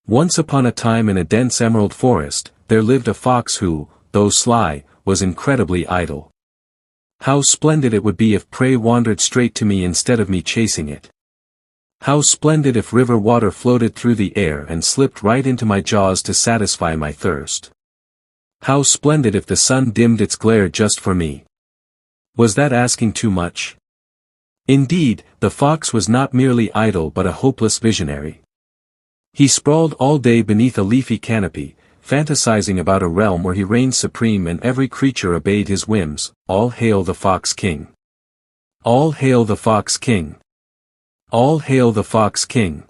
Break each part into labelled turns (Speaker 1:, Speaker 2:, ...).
Speaker 1: Once upon a time in a dense emerald forest, there lived a fox who, though sly, was incredibly idle. How splendid it would be if prey wandered straight to me instead of me chasing it. How splendid if river water floated through the air and slipped right into my jaws to satisfy my thirst. How splendid if the sun dimmed its glare just for me. Was that asking too much? Indeed, the fox was not merely idle but a hopeless visionary. He sprawled all day beneath a leafy canopy, fantasizing about a realm where he reigned supreme and every creature obeyed his whims. All hail the Fox King! All hail the Fox King! All hail the Fox King!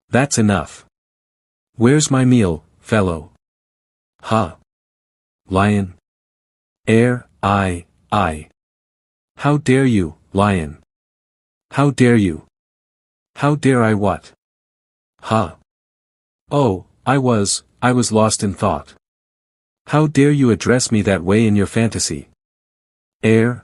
Speaker 1: That's enough. Where's my meal, fellow? Ha! Lion? I. How dare you, lion? How dare you? How dare I what? Ha! Oh, I was lost in thought. How dare you address me that way in your fantasy? The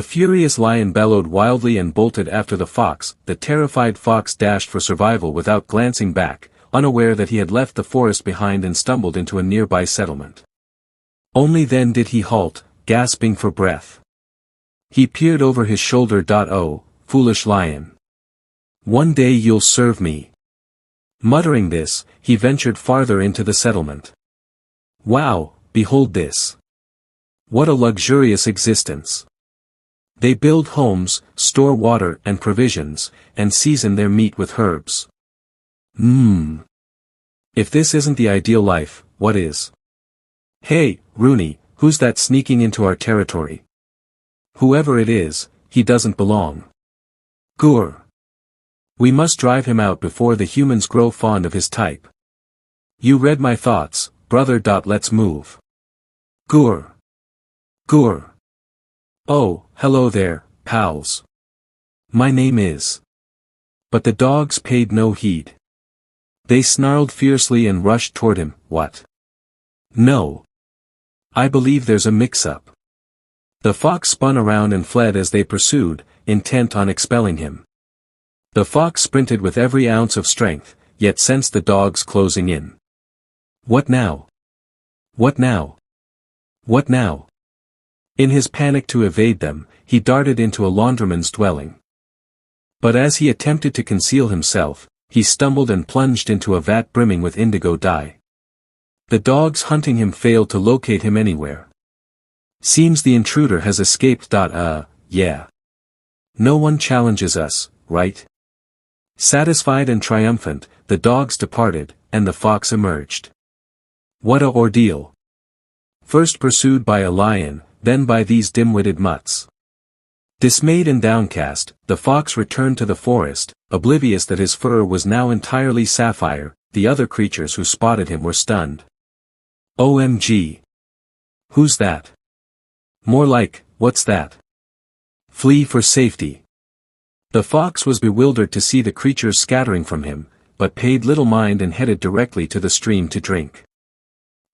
Speaker 1: furious lion bellowed wildly and bolted after the fox. The terrified fox dashed for survival without glancing back, unaware that he had left the forest behind and stumbled into a nearby settlement. Only then did he halt, gasping for breath. He peered over his shoulder. Oh, foolish lion! One day you'll serve me. Muttering this, he ventured farther into the settlement. Wow, behold this! What a luxurious existence! They build homes, store water and provisions, and season their meat with herbs. If this isn't the ideal life, what is? Hey, Rooney, who's that sneaking into our territory? Whoever it is, he doesn't belong. Gur! We must drive him out before the humans grow fond of his type. You read my thoughts, brother. Let's move. Gur! Gur! Oh, hello there, pals. My name is. But the dogs paid no heed. They snarled fiercely and rushed toward him. What? No. I believe there's a mix-up. The fox spun around and fled as they pursued, intent on expelling him. The fox sprinted with every ounce of strength, yet sensed the dogs closing in. What now? What now? What now? In his panic to evade them, he darted into a laundryman's dwelling. But as he attempted to conceal himself, he stumbled and plunged into a vat brimming with indigo dye. The dogs hunting him failed to locate him anywhere. Seems the intruder has escaped. Yeah. No one challenges us, right? Satisfied and triumphant, the dogs departed, and the fox emerged. What a ordeal! First pursued by a lion, then by these dim-witted mutts. Dismayed and downcast, the fox returned to the forest, oblivious that his fur was now entirely sapphire. The other creatures who spotted him were stunned. OMG! Who's that? More like, what's that? Flee for safety. The fox was bewildered to see the creatures scattering from him, but paid little mind and headed directly to the stream to drink.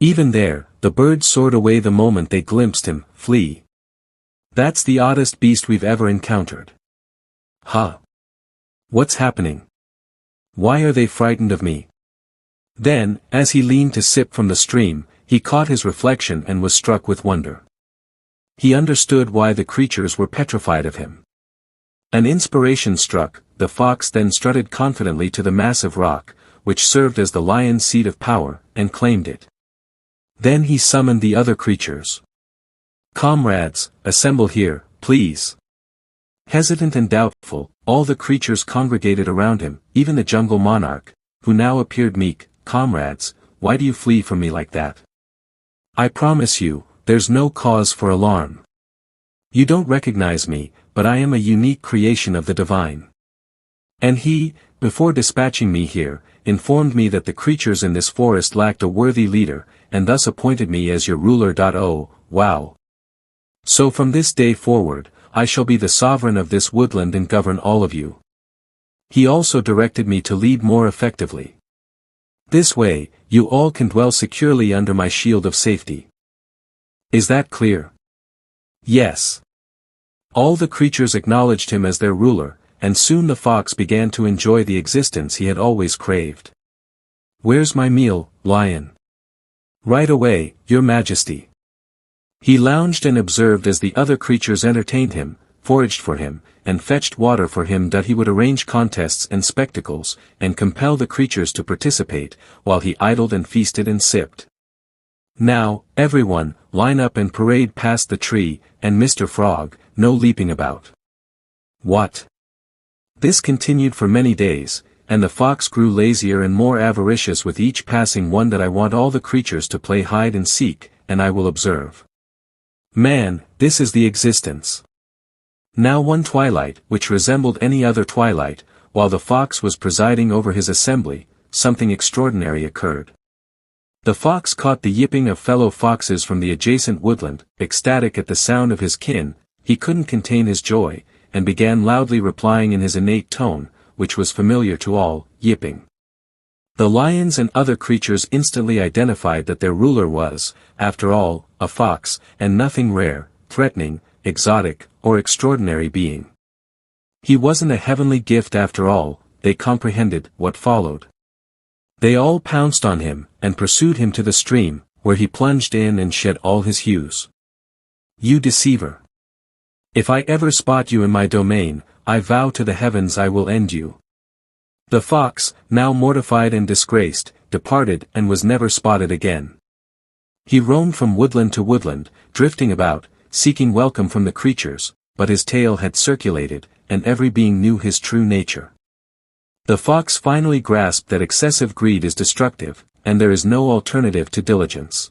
Speaker 1: Even there, the birds soared away the moment they glimpsed him. Flee. That's the oddest beast we've ever encountered. Huh? What's happening? Why are they frightened of me? Then, as he leaned to sip from the stream, he caught his reflection and was struck with wonder. He understood why the creatures were petrified of him. An inspiration struck. The fox then strutted confidently to the massive rock, which served as the lion's seat of power, and claimed it. Then he summoned the other creatures. Comrades, assemble here, please. Hesitant and doubtful, all the creatures congregated around him, even the jungle monarch, who now appeared meek. Comrades, why do you flee from me like that? I promise you, there's no cause for alarm. You don't recognize me, but I am a unique creation of the divine. And he, before dispatching me here, informed me that the creatures in this forest lacked a worthy leader, and thus appointed me as your ruler. Oh, wow. So from this day forward, I shall be the sovereign of this woodland and govern all of you. He also directed me to lead more effectively. This way, you all can dwell securely under my shield of safety. Is that clear? Yes. All the creatures acknowledged him as their ruler, and soon the fox began to enjoy the existence he had always craved. "Where's my meal, lion?" "Right away, your majesty." He lounged and observed as the other creatures entertained him, foraged for him, and fetched water for him. That he would arrange contests and spectacles, and compel the creatures to participate, while he idled and feasted and sipped. "Now, everyone, line up and parade past the tree, and Mr. Frog, no leaping about." "What?" This continued for many days, and the fox grew lazier and more avaricious with each passing one. "That I want all the creatures to play hide and seek, and I will observe. Man, this is the existence." Now one twilight, which resembled any other twilight, while the fox was presiding over his assembly, something extraordinary occurred. The fox caught the yipping of fellow foxes from the adjacent woodland. Ecstatic at the sound of his kin, he couldn't contain his joy, and began loudly replying in his innate tone, which was familiar to all, yipping. The lions and other creatures instantly identified that their ruler was, after all, a fox, and nothing rare, threatening, exotic, or extraordinary being. He wasn't a heavenly gift after all. They comprehended what followed. They all pounced on him, and pursued him to the stream, where he plunged in and shed all his hues. "You deceiver! If I ever spot you in my domain, I vow to the heavens I will end you." The fox, now mortified and disgraced, departed and was never spotted again. He roamed from woodland to woodland, drifting about, seeking welcome from the creatures, but his tale had circulated, and every being knew his true nature. The fox finally grasped that excessive greed is destructive, and there is no alternative to diligence.